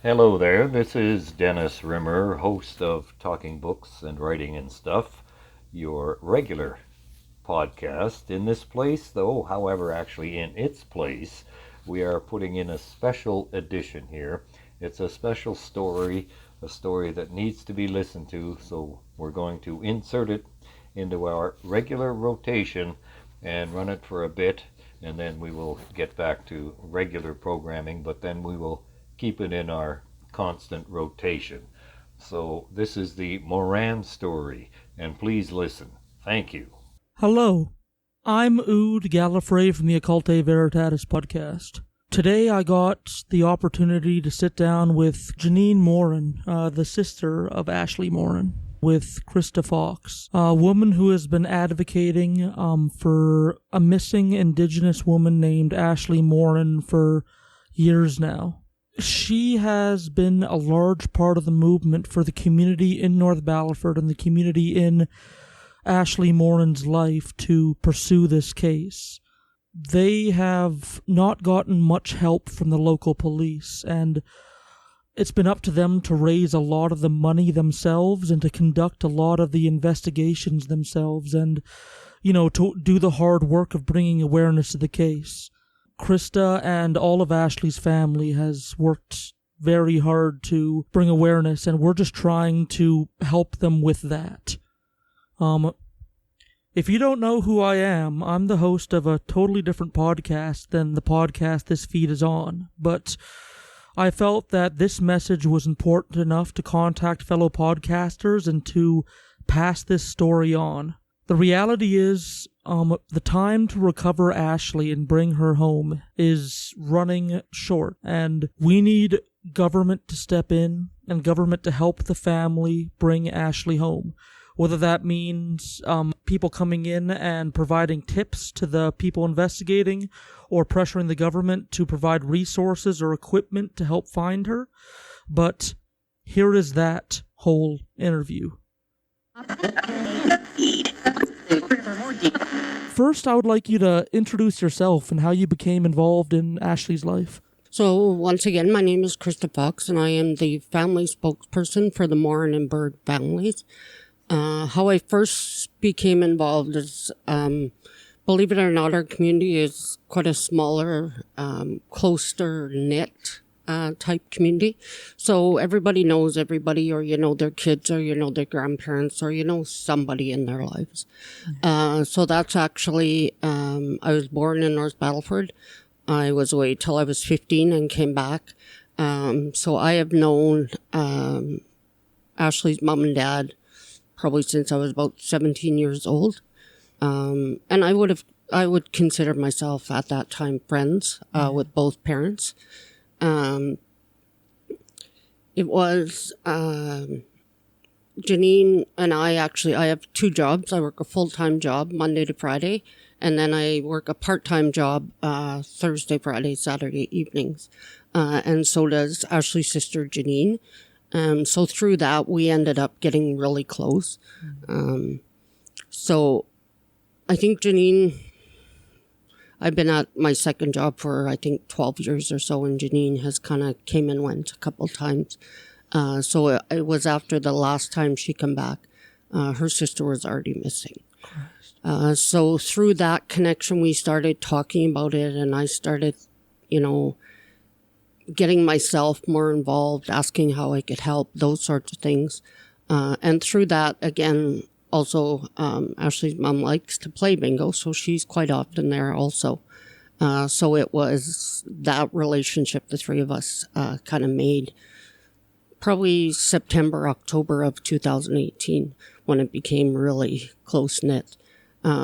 Hello there, this is Dennis Rimmer, host of Talking Books and Writing and Stuff, your regular podcast. In this place, though, however, actually in its place, we are putting in a special edition here. It's a special story, a story that needs to be listened to, so we're going to insert it into our regular rotation and run it for a bit, and then we will get back to regular programming, but then we will keep it in our constant rotation. So this is the Morin story, and please listen. Thank you. Hello, I'm Ood Galifrey from the Occultae Veritatis Podcast. Today I got the opportunity to sit down with Janine Morin, the sister of Ashley Morin, with Krista Fox, a woman who has been advocating for a missing Indigenous woman named Ashley Morin for years now. She has been a large part of the movement for the community in North Battleford and the community in Ashley Morin's life to pursue this case. They have not gotten much help from the local police, and it's been up to them to raise a lot of the money themselves and to conduct a lot of the investigations themselves and, to do the hard work of bringing awareness to the case. Krista and all of Ashley's family has worked very hard to bring awareness, and we're just trying to help them with that. If you don't know who I am, I'm the host of a totally different podcast than the podcast this feed is on, but I felt that this message was important enough to contact fellow podcasters and to pass this story on. The reality is, the time to recover Ashley and bring her home is running short, and we need government to step in and government to help the family bring Ashley home. Whether that means people coming in and providing tips to the people investigating, or pressuring the government to provide resources or equipment to help find her. But here is that whole interview. First, I would like you to introduce yourself and how you became involved in Ashley's life. So, once again, my name is Krista Fox, and I am the family spokesperson for the Morin and Bird families. How I first became involved is, believe it or not, our community is quite a smaller, closer knit type community. So everybody knows everybody, or their kids, or their grandparents, or somebody in their lives. So that's actually, I was born in North Battleford. I was away till I was 15 and came back. So I have known Ashley's mom and dad probably since I was about 17 years old. And I would consider myself at that time friends with both parents. It was Janine and I have two jobs. I work a full-time job Monday to Friday, and then I work a part-time job Thursday, Friday, Saturday evenings. And so does Ashley's sister Janine. So through that, we ended up getting really close. So I think Janine, I've been at my second job for, I think, 12 years or so, and Janine has kind of came and went a couple times. So it was after the last time she came back. Her sister was already missing. So through that connection, we started talking about it, and I started, getting myself more involved, asking how I could help, those sorts of things. And through that, again, also, Ashley's mom likes to play bingo, so she's quite often there also. So it was that relationship the three of us kind of made probably September, October of 2018 when it became really close-knit.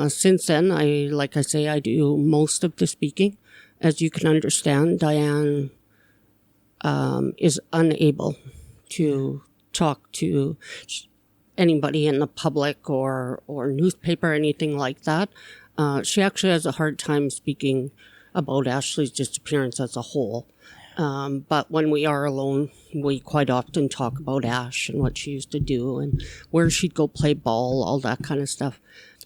Since then, I do most of the speaking. As you can understand, Diane is unable to talk to anybody in the public or newspaper or anything like that. She actually has a hard time speaking about Ashley's disappearance as a whole. But when we are alone, we quite often talk about Ash and what she used to do and where she'd go play ball, all that kind of stuff.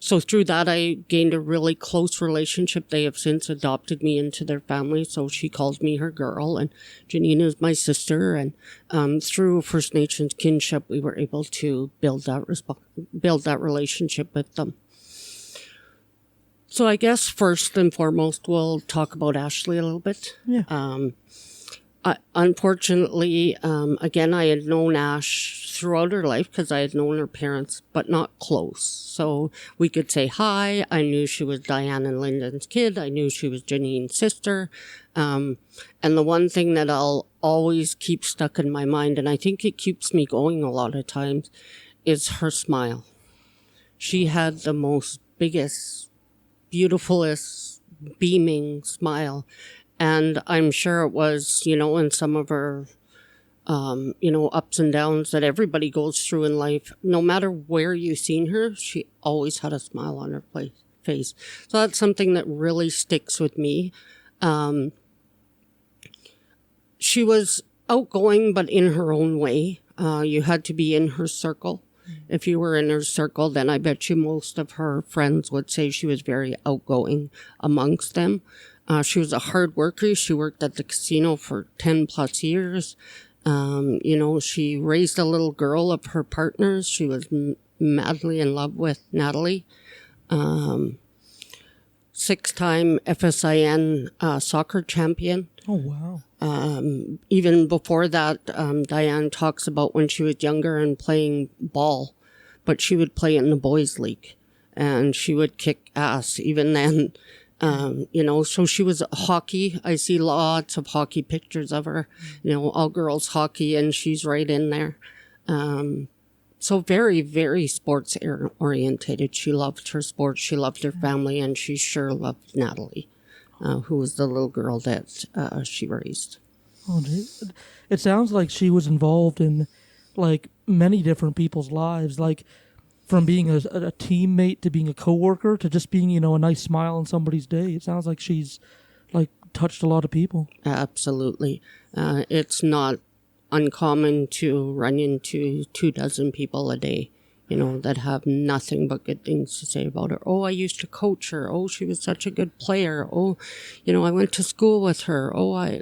So through that, I gained a really close relationship. They have since adopted me into their family. So she calls me her girl, and Janine is my sister. And through First Nations kinship, we were able to build that relationship with them. So I guess first and foremost, we'll talk about Ashley a little bit. Yeah. Unfortunately, again, I had known Ash throughout her life because I had known her parents, but not close. So we could say hi. I knew she was Diane and Lyndon's kid. I knew she was Janine's sister. And the one thing that I'll always keep stuck in my mind, and I think it keeps me going a lot of times, is her smile. She had the most biggest, beautifulest, beaming smile. And I'm sure it was, in some of her, ups and downs that everybody goes through in life. No matter where you've seen her, she always had a smile on her face. So that's something that really sticks with me. She was outgoing, but in her own way. You had to be in her circle. If you were in her circle, then I bet you most of her friends would say she was very outgoing amongst them. She was a hard worker. She worked at the casino for 10 plus years. She raised a little girl of her partners. She was madly in love with Natalie. 6-time FSIN soccer champion. Oh, wow. Even before that, Diane talks about when she was younger and playing ball, but she would play in the boys' league and she would kick ass even then. So she was hockey. I see lots of hockey pictures of her, all girls hockey, and she's right in there. So very, very sports orientated. She loved her sports. She loved her family, and she sure loved Natalie, who was the little girl that she raised. Oh, geez. It sounds like she was involved in like many different people's lives, like from being a teammate to being a coworker to just being, a nice smile on somebody's day. It sounds like she's like touched a lot of people. Absolutely. It's not uncommon to run into 24 people a day, that have nothing but good things to say about her. Oh, I used to coach her. Oh, she was such a good player. Oh, I went to school with her. Oh, I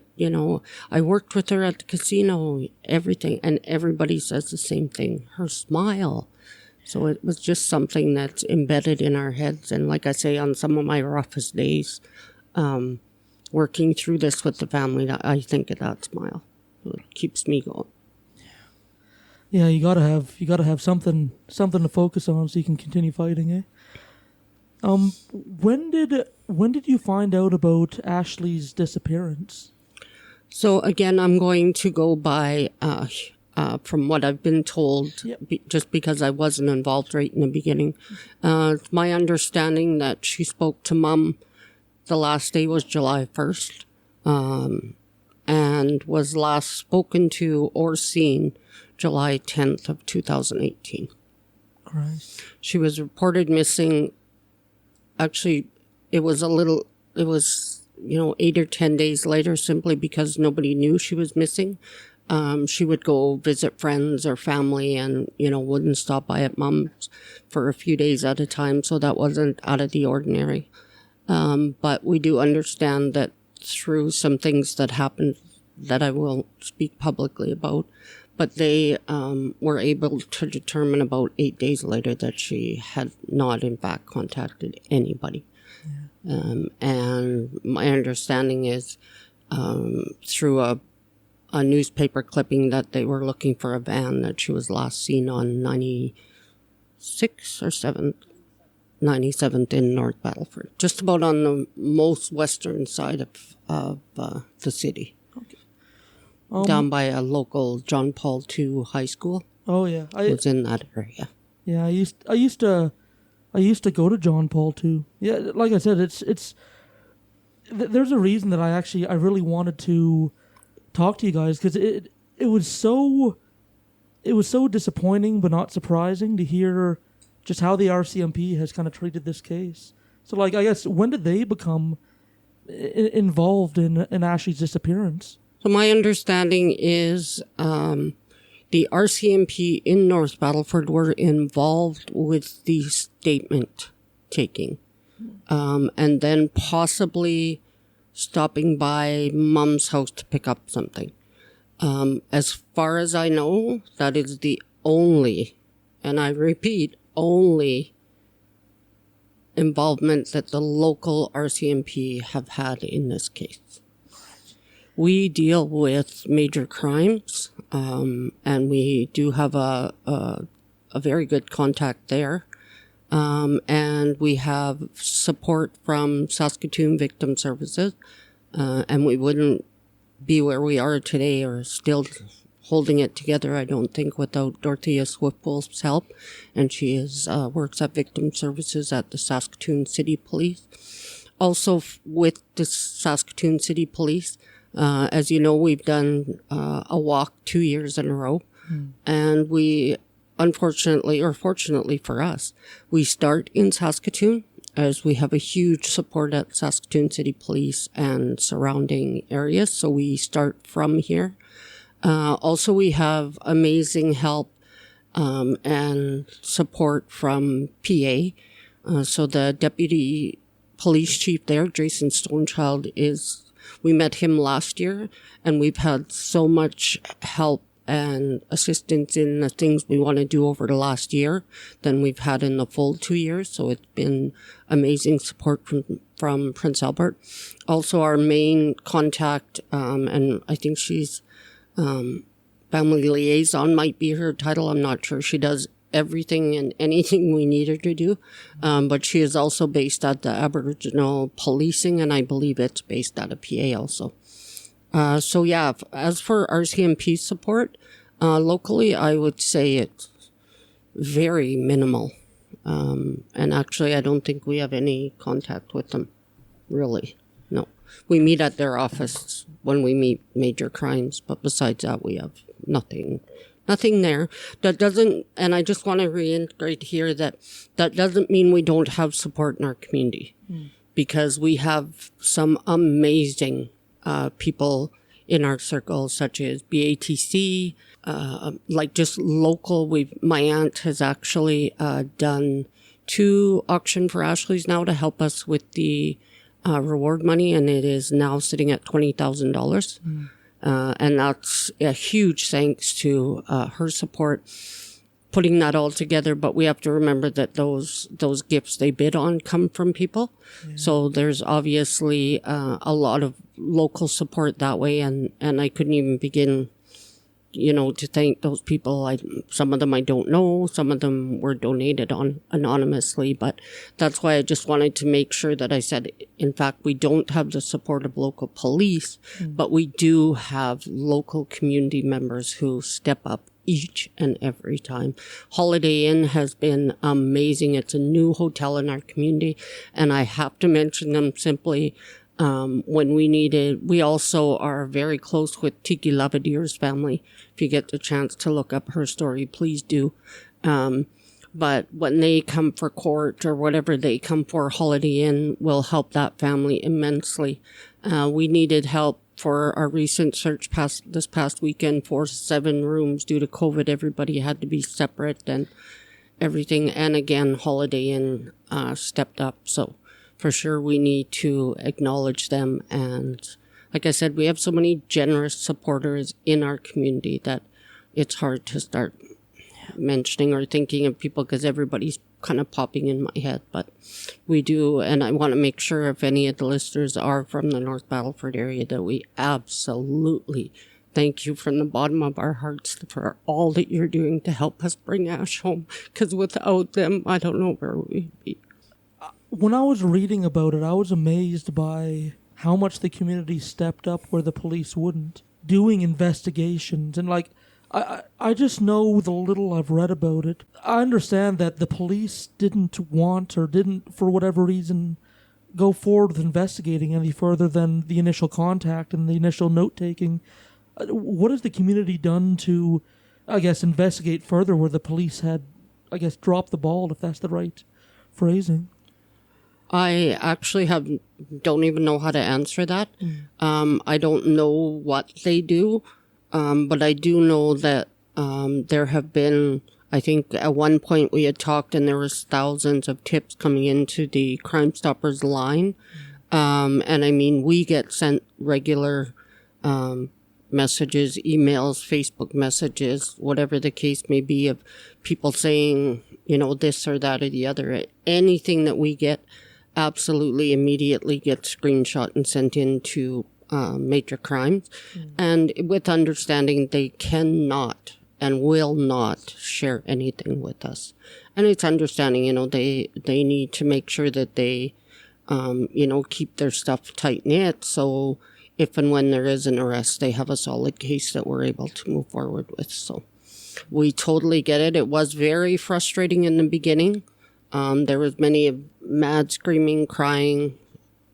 worked with her at the casino, everything. And everybody says the same thing. Her smile. So it was just something that's embedded in our heads. And like I say, on some of my roughest days, working through this with the family, I think of that smile. It keeps me going. Yeah, you gotta have something to focus on so you can continue fighting, eh? When did you find out about Ashley's disappearance? So again, I'm going to go by from what I've been told, Yep. Just because I wasn't involved right in the beginning. It's my understanding that she spoke to Mom. The last day was July 1st, and was last spoken to or seen July 10th of 2018. Christ. She was reported missing. Actually, it was 8 or 10 days later, simply because nobody knew she was missing. She would go visit friends or family and, wouldn't stop by at Mom's for a few days at a time. So that wasn't out of the ordinary. But we do understand that through some things that happened that I won't speak publicly about, but they were able to determine about 8 days later that she had not, in fact, contacted anybody. Yeah. And my understanding is through a newspaper clipping that they were looking for a van that she was last seen on 96 or 7th, 97th in North Battleford, just about on the most western side of the city. Okay. Down by a local John Paul II high school. Oh yeah, It was in that area. Yeah, I used to go to John Paul II. Yeah, like I said, it's there's a reason that I really wanted to talk to you guys, because it was so disappointing but not surprising to hear just how the RCMP has kind of treated this case. So, like, I guess, when did they become involved in Ashley's disappearance? So my understanding is the RCMP in North Battleford were involved with the statement taking. And then possibly stopping by mom's house to pick up something. As far as I know, that is the only, and I repeat, only involvement that the local RCMP have had in this case. We deal with major crimes, and we do have a very good contact there. And we have support from Saskatoon Victim Services, and we wouldn't be where we are today or still holding it together, I don't think, without Dorothea Swiftwolf's help. And she works at Victim Services at the Saskatoon City Police. Also with the Saskatoon City Police, as you know, we've done a walk 2 years in a row. And we, unfortunately, or fortunately for us, we start in Saskatoon, as we have a huge support at Saskatoon City Police and surrounding areas. So we start from here. Also, we have amazing help and support from PA. So the deputy police chief there, Jason Stonechild, we met him last year, and we've had so much help and assistance in the things we want to do over the last year than we've had in the full 2 years. So it's been amazing support from Prince Albert. Also, our main contact, and I think she's family liaison might be her title. I'm not sure. She does everything and anything we need her to do. But she is also based at the Aboriginal Policing, and I believe it's based out of PA also. So yeah, as for RCMP support, locally, I would say it's very minimal. And actually, I don't think we have any contact with them, really. No. We meet at their office when we meet major crimes, but besides that, we have nothing there. That doesn't, and I just want to reiterate here that doesn't mean we don't have support in our community, because we have some amazing people in our circle, such as BATC, like just local. My aunt has actually done 2 auction for Ashley's now to help us with the reward money, and it is now sitting at $20,000. And that's a huge thanks to her support putting that all together. But we have to remember that those gifts they bid on come from people. Yeah. So there's obviously a lot of local support that way. And I couldn't even begin, to thank those people. Some of them I don't know. Some of them were donated on anonymously. But that's why I just wanted to make sure that I said, in fact, we don't have the support of local police, but we do have local community members who step up each and every time. Holiday Inn has been amazing. It's a new hotel in our community, and I have to mention them simply. When we needed, we also are very close with Tiki Lavadeer's family. If you get the chance to look up her story, please do. But when they come for court or whatever they come for, Holiday Inn will help that family immensely. We needed help for our recent search this past weekend for 7 rooms due to COVID. Everybody had to be separate and everything. And again, Holiday Inn stepped up. So for sure, we need to acknowledge them. And like I said, we have so many generous supporters in our community that it's hard to start mentioning or thinking of people because everybody's kind of popping in my head. But we do, and I want to make sure if any of the listeners are from the North Battleford area that we absolutely thank you from the bottom of our hearts for all that you're doing to help us bring Ash home, because without them, I don't know where we'd be. When I was reading about it, I was amazed by how much the community stepped up where the police wouldn't, doing investigations. And I just know the little I've read about it. I understand that the police didn't want or didn't, for whatever reason, go forward with investigating any further than the initial contact and the initial note-taking. What has the community done to, investigate further where the police had, dropped the ball, if that's the right phrasing? I actually don't even know how to answer that. I don't know what they do, but I do know that there have been I think at one point we had talked and there was thousands of tips coming into the Crime Stoppers line. And I mean, we get sent regular messages, emails, Facebook messages, whatever the case may be, of people saying, you know, this or that or the other. Anything that we get absolutely immediately gets screenshot and sent into major crimes. And with understanding they cannot and will not share anything with us. And it's understanding, you know, they need to make sure that they, you know, keep their stuff tight-knit, so if and when there is an arrest, they have a solid case that we're able to move forward with. So we totally get it. It was very frustrating in the beginning. There was many mad screaming, crying.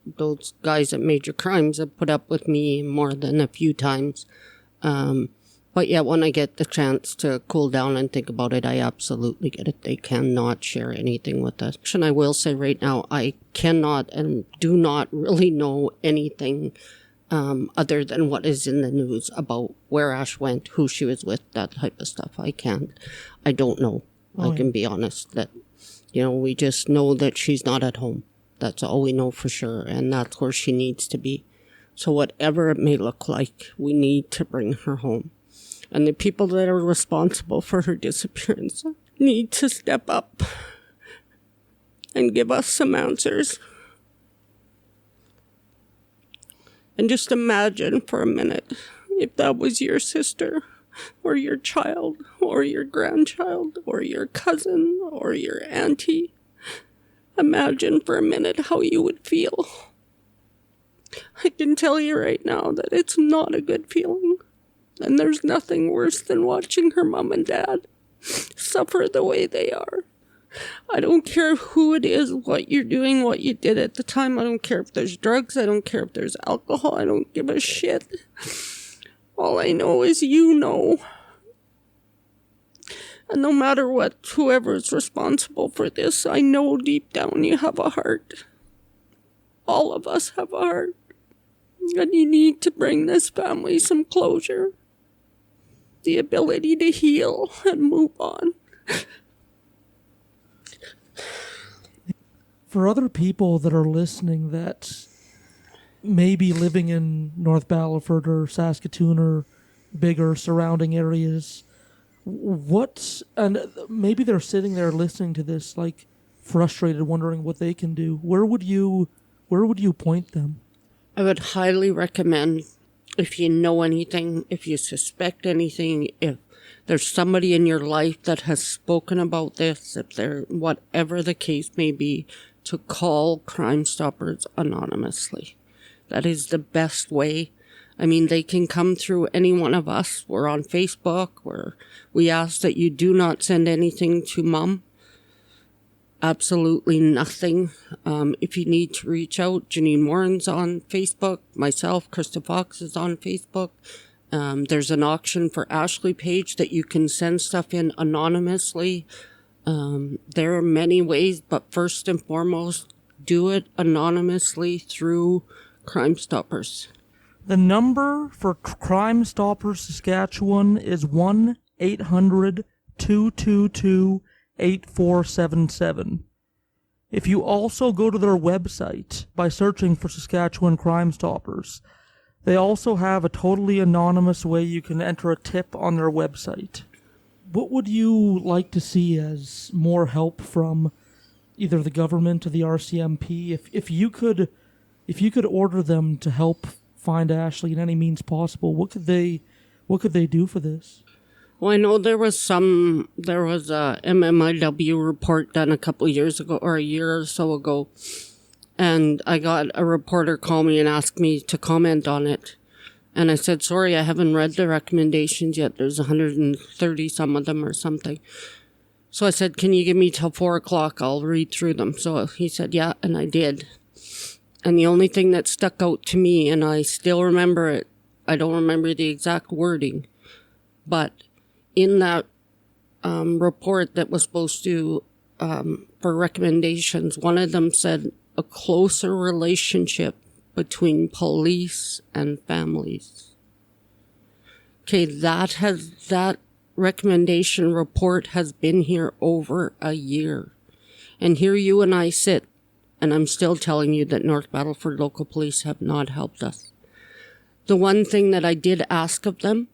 Those guys at Major Crimes have put up with me more than a few times. But yeah, when I get the chance to cool down and think about it, I absolutely get it. They cannot share anything with us. And I will say right now, I cannot and do not really know anything other than what is in the news about where Ash went, who she was with, that type of stuff. I don't know. I can be honest that, you know, we just know that she's not at home. That's all we know for sure. And that's where she needs to be. So whatever it may look like, we need to bring her home. And the people that are responsible for her disappearance need to step up and give us some answers. And just imagine for a minute if that was your sister or your child or your grandchild or your cousin or your auntie. Imagine for a minute how you would feel. I can tell you right now that it's not a good feeling. And there's nothing worse than watching her mom and dad suffer the way they are. I don't care who it is, what you're doing, what you did at the time. I don't care if there's drugs. I don't care if there's alcohol. I don't give a shit. All I know is you know. And no matter what, whoever is responsible for this, I know deep down you have a heart. All of us have a heart. And you need to bring this family some closure. The ability to heal and move on. For other people that are listening that may be living in North Battleford or Saskatoon or bigger surrounding areas, and maybe they're sitting there listening to this, like, frustrated, wondering what they can do. Where would you point them? I would highly recommend, if you know anything, if you suspect anything, if there's somebody in your life that has spoken about this, if there, whatever the case may be, to call Crime Stoppers anonymously. That is the best way. I mean, they can come through any one of us. We're on Facebook, where we ask that you do not send anything to Mom. Absolutely nothing. If you need to reach out, Janine Morin's on Facebook. Myself, Krista Fox, is on Facebook. There's an auction for Ashley page that you can send stuff in anonymously. There are many ways, but first and foremost, do it anonymously through Crime Stoppers. The number for Crime Stoppers Saskatchewan is 1-800-222-8477. If you also go to their website by searching for Saskatchewan Crime Stoppers, they also have a totally anonymous way you can enter a tip on their website. What would you like to see as more help from either the government or the RCMP? If you could order them to help find Ashley in any means possible, what could they do for this? Well, I know there was a MMIW report done a couple of years ago, or a year or so ago, and I got a reporter call me and ask me to comment on it. And I said, sorry, I haven't read the recommendations yet. There's 130 some of them or something. So I said, can you give me till 4 o'clock? I'll read through them. So he said, yeah, and I did. And the only thing that stuck out to me, and I still remember it, I don't remember the exact wording, but in that report that was supposed to, for recommendations, one of them said a closer relationship between police and families. Okay, that recommendation report has been here over a year. And here you and I sit, and I'm still telling you that North Battleford local police have not helped us. The one thing that I did ask of them,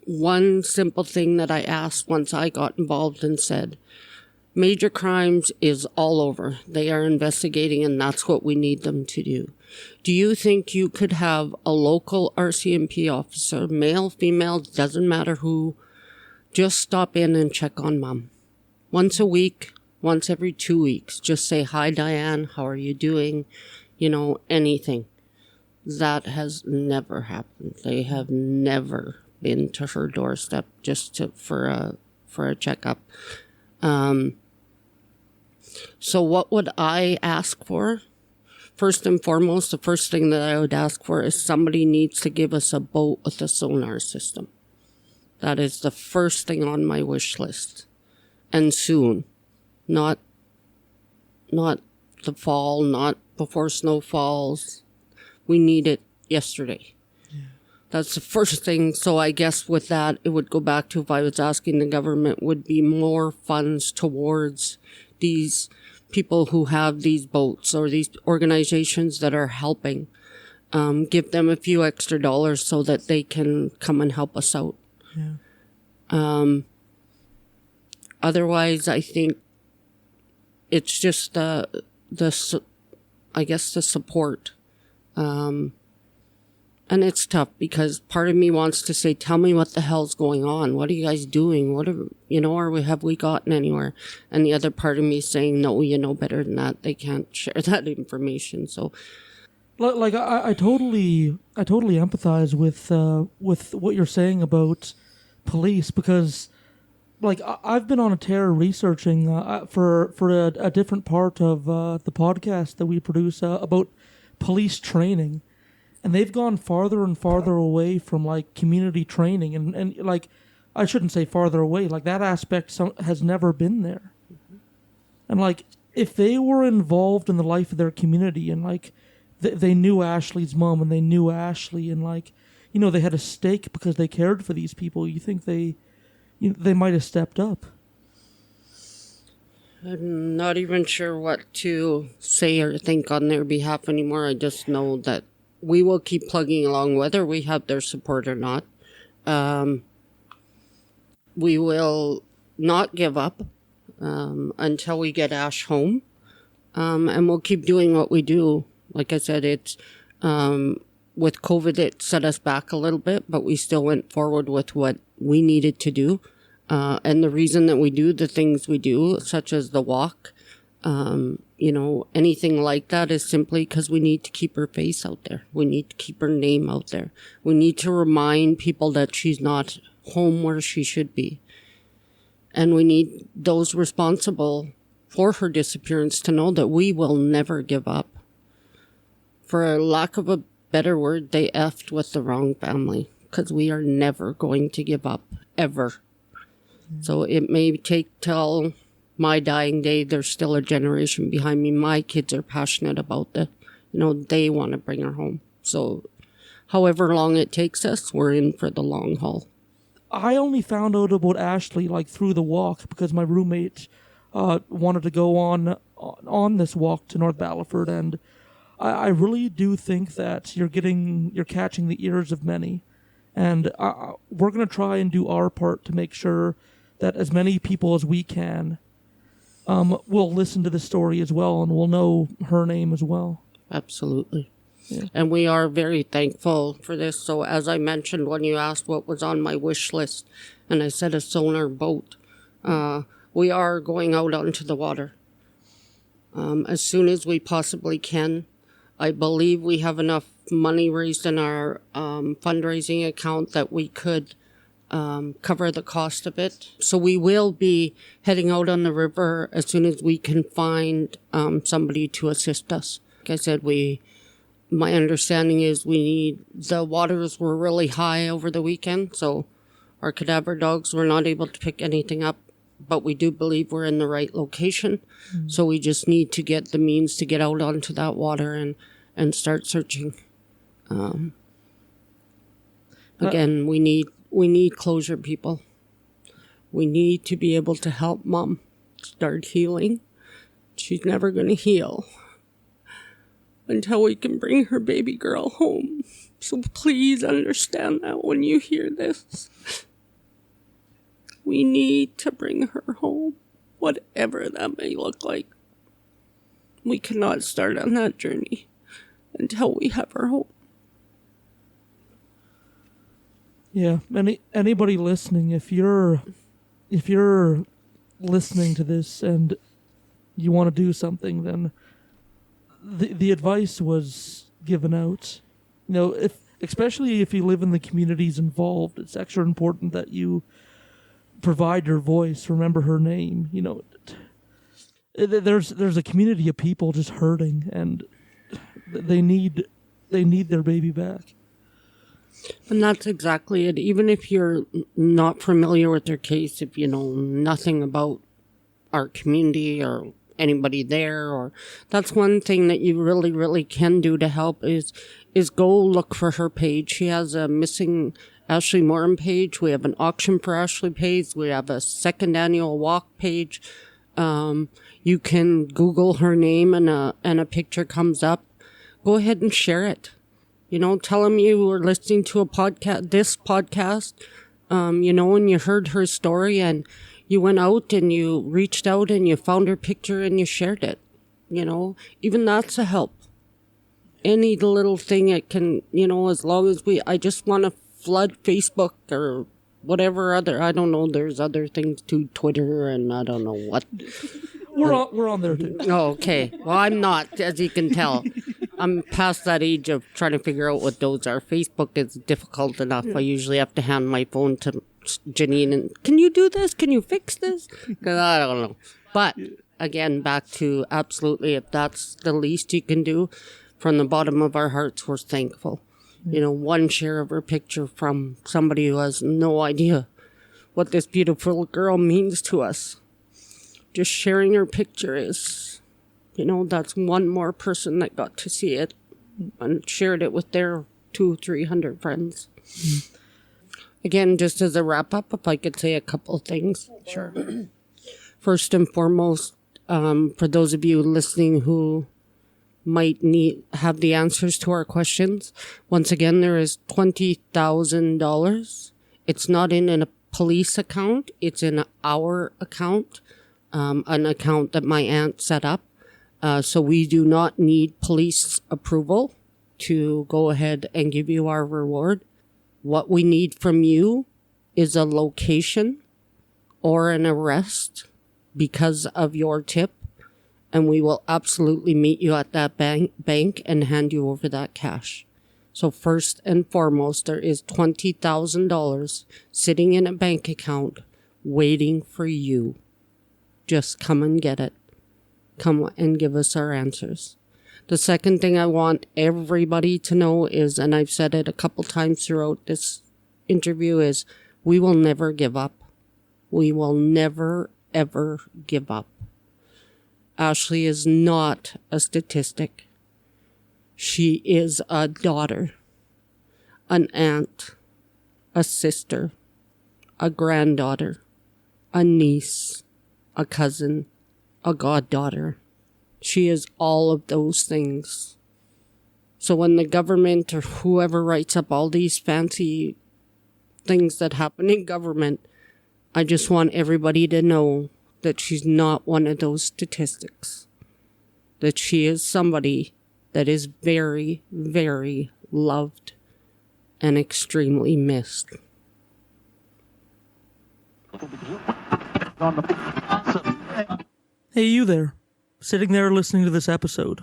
one simple thing that I asked once I got involved and said, major crimes is all over. They are investigating, and that's what we need them to do. Do you think you could have a local RCMP officer, male, female, doesn't matter who, just stop in and check on Mom? Once a week, once every 2 weeks. Just say, hi, Diane, how are you doing? Anything. That has never happened. They have never been to her doorstep just for a checkup. So what would I ask for? First and foremost, the first thing that I would ask for is somebody needs to give us a boat with a sonar system. That is the first thing on my wish list. And soon. Not the fall, not before snow falls. We need it yesterday. Yeah. That's the first thing. So I guess with that, it would go back to if I was asking the government, would be more funds towards these people who have these boats or these organizations that are helping. Give them a few extra dollars so that they can come and help us out. Yeah. Otherwise, I think it's just the support. And it's tough because part of me wants to say, tell me what the hell's going on. What are you guys doing? Have we gotten anywhere? And the other part of me is saying, no, you know better than that. They can't share that information. So, like, I totally empathize with what you're saying about police, because, like, I've been on a tear researching for a different part of the podcast that we produce about police training. And they've gone farther and farther away from, like, community training. And like, I shouldn't say farther away. Like, that aspect has never been there. Mm-hmm. And, like, if they were involved in the life of their community and, like, they knew Ashley's mom and they knew Ashley and, like, they had a stake because they cared for these people, you think they might have stepped up. I'm not even sure what to say or think on their behalf anymore. I just know that we will keep plugging along, whether we have their support or not. We will not give up until we get Ash home. And we'll keep doing what we do. Like I said, it's with COVID, it set us back a little bit, but we still went forward with what we needed to do. And the reason that we do the things we do, such as the walk, anything like that, is simply because we need to keep her face out there. We need to keep her name out there. We need to remind people that she's not home where she should be. And we need those responsible for her disappearance to know that we will never give up. For lack of a better word, they effed with the wrong family, because we are never going to give up, ever. So it may take till my dying day, there's still a generation behind me. My kids are passionate about that. They want to bring her home. So however long it takes us, we're in for the long haul. I only found out about Ashley, like, through the walk, because my roommate wanted to go on this walk to North Battleford, and I really do think that you're catching the ears of many, and we're going to try and do our part to make sure that as many people as we can will listen to the story as well, and will know her name as well. Absolutely. Yeah. And we are very thankful for this. So as I mentioned, when you asked what was on my wish list, and I said a sonar boat, we are going out onto the water as soon as we possibly can. I believe we have enough money raised in our fundraising account that we could cover the cost of it. So we will be heading out on the river as soon as we can find somebody to assist us. Like I said, my understanding is the waters were really high over the weekend, so our cadaver dogs were not able to pick anything up, but we do believe we're in the right location. Mm-hmm. So we just need to get the means to get out onto that water and start searching. Again, we need closure, people. We need to be able to help Mom start healing. She's never going to heal until we can bring her baby girl home. So please understand that when you hear this. We need to bring her home, whatever that may look like. We cannot start on that journey until we have her home. Yeah, anybody listening, if you're listening to this and you want to do something, then the advice was given out. You know, especially if you live in the communities involved, it's extra important that you provide your voice, remember her name. You know, there's a community of people just hurting, and they need their baby back. And that's exactly it. Even if you're not familiar with their case, if you know nothing about our community or anybody there, or that's one thing that you really, really can do to help is go look for her page. She has a missing Ashley Morin page. We have an auction for Ashley page. We have a second annual walk page. You can Google her name and a picture comes up. Go ahead and share it. You know, tell them you were listening to this podcast, you know, and you heard her story and you went out and you reached out and you found her picture and you shared it. You know, even that's a help. Any little thing it can, you know, as long as I just want to flood Facebook or whatever other, I don't know, there's other things too, Twitter and I don't know what. We're on there too. Oh, okay. Well, I'm not, as you can tell. I'm past that age of trying to figure out what those are. Facebook is difficult enough. I usually have to hand my phone to Janine and, can you do this? Can you fix this? Because I don't know. But again, back to absolutely, if that's the least you can do, from the bottom of our hearts, we're thankful. You know, one share of her picture from somebody who has no idea what this beautiful girl means to us. Just sharing her picture is, you know, that's one more person that got to see it and shared it with their 200-300 friends. Again, just as a wrap up, if I could say a couple of things. Sure. First and foremost, for those of you listening who might have the answers to our questions, once again, there is $20,000. It's not in a police account. It's in our account, an account that my aunt set up. So we do not need police approval to go ahead and give you our reward. What we need from you is a location or an arrest because of your tip, and we will absolutely meet you at that bank and hand you over that cash. So first and foremost, there is $20,000 sitting in a bank account waiting for you. Just come and get it. Come and give us our answers. The second thing I want everybody to know is, and I've said it a couple times throughout this interview, is we will never give up. We will never, ever give up. Ashley is not a statistic. She is a daughter, an aunt, a sister, a granddaughter, a niece, a cousin, a goddaughter. She is all of those things. So when the government or whoever writes up all these fancy things that happen in government, I just want everybody to know that she's not one of those statistics. That she is somebody that is very, very loved and extremely missed. Hey, you there, sitting there listening to this episode.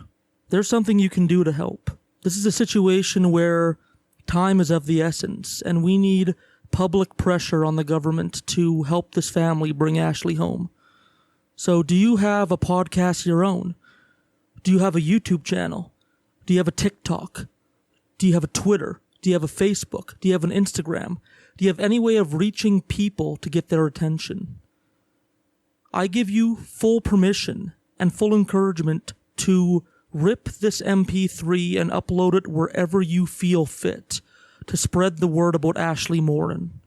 There's something you can do to help. This is a situation where time is of the essence, and we need public pressure on the government to help this family bring Ashley home. So do you have a podcast of your own? Do you have a YouTube channel? Do you have a TikTok? Do you have a Twitter? Do you have a Facebook? Do you have an Instagram? Do you have any way of reaching people to get their attention? I give you full permission and full encouragement to rip this MP3 and upload it wherever you feel fit to spread the word about Ashley Morin.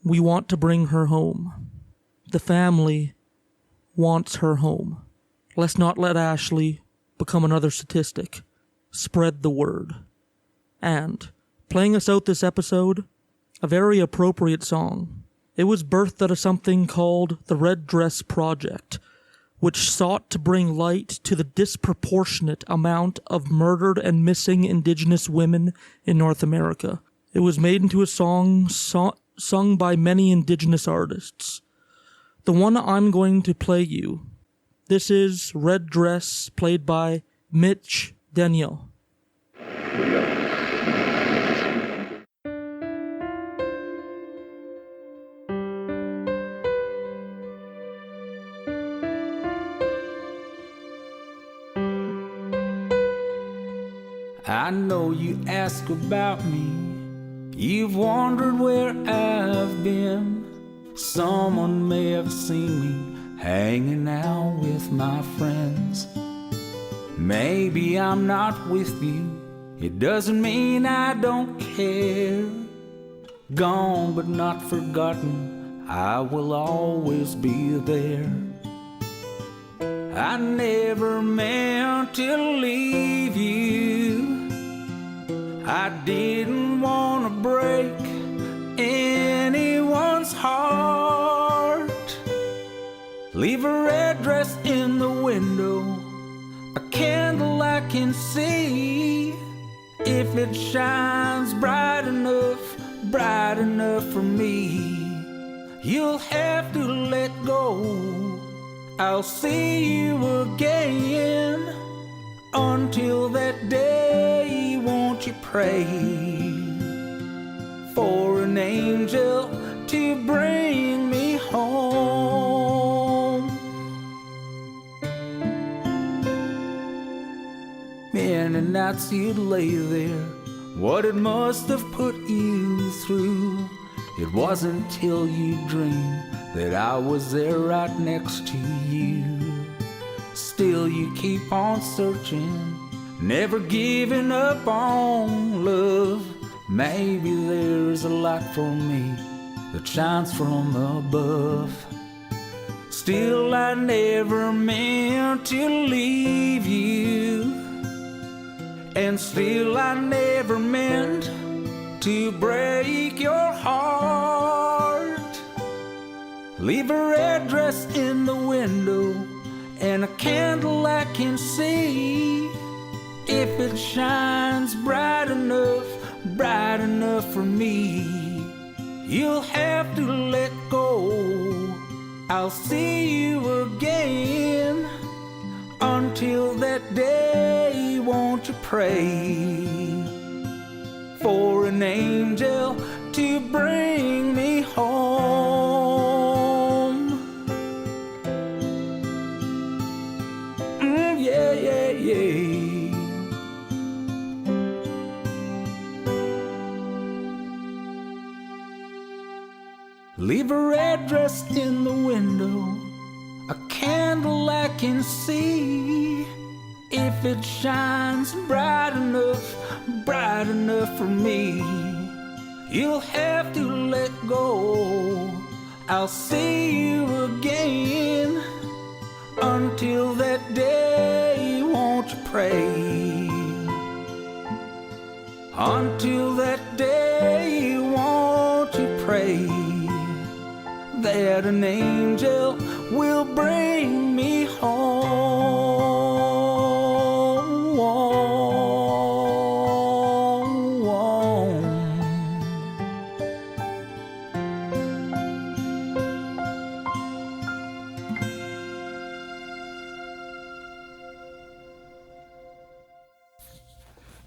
We want to bring her home. the family wants her home. Let's not let Ashley become another statistic. Spread the word. And, playing us out this episode, a very appropriate song. It was birthed out of something called the Red Dress Project, which sought to bring light to the disproportionate amount of murdered and missing Indigenous women in North America. It was made into a song sung by many Indigenous artists. The one I'm going to play you, this is Red Dress, played by Mitch Daniel. I know you ask about me, you've wondered where I've been. Someone may have seen me hanging out with my friends. Maybe I'm not with you, it doesn't mean I don't care. Gone but not forgotten, I will always be there. I never meant to leave you, I didn't want to break anyone's heart. Leave a red dress in the window, a candle I can see. If it shines bright enough for me, you'll have to let go. I'll see you again. Until that day, won't you pray for an angel to bring me home? Many nights you'd lay there, what it must have put you through. It wasn't till you dreamed that I was there right next to you. Still you keep on searching, never giving up on love. Maybe there's a light for me that shines from above. Still I never meant to leave you, and still I never meant to break your heart. Leave a red dress in the window and a candle I can see. If it shines bright enough for me, you'll have to let go. I'll see you again. Until that day, won't you pray for an angel to bring me home? Yeah, yeah, yeah. Leave a red dress in the window, a candle I can see. If it shines bright enough for me, you'll have to let go. I'll see you again. Until that day, won't you pray? Until that day, won't you pray that an angel will bring me home?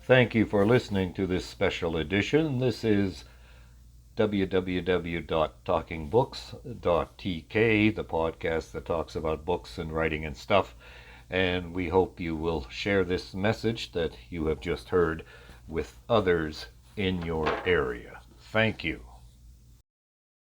Thank you for listening to this special edition. This is www.talkingbooks.tk, the podcast that talks about books and writing and stuff. And we hope you will share this message that you have just heard with others in your area. Thank you.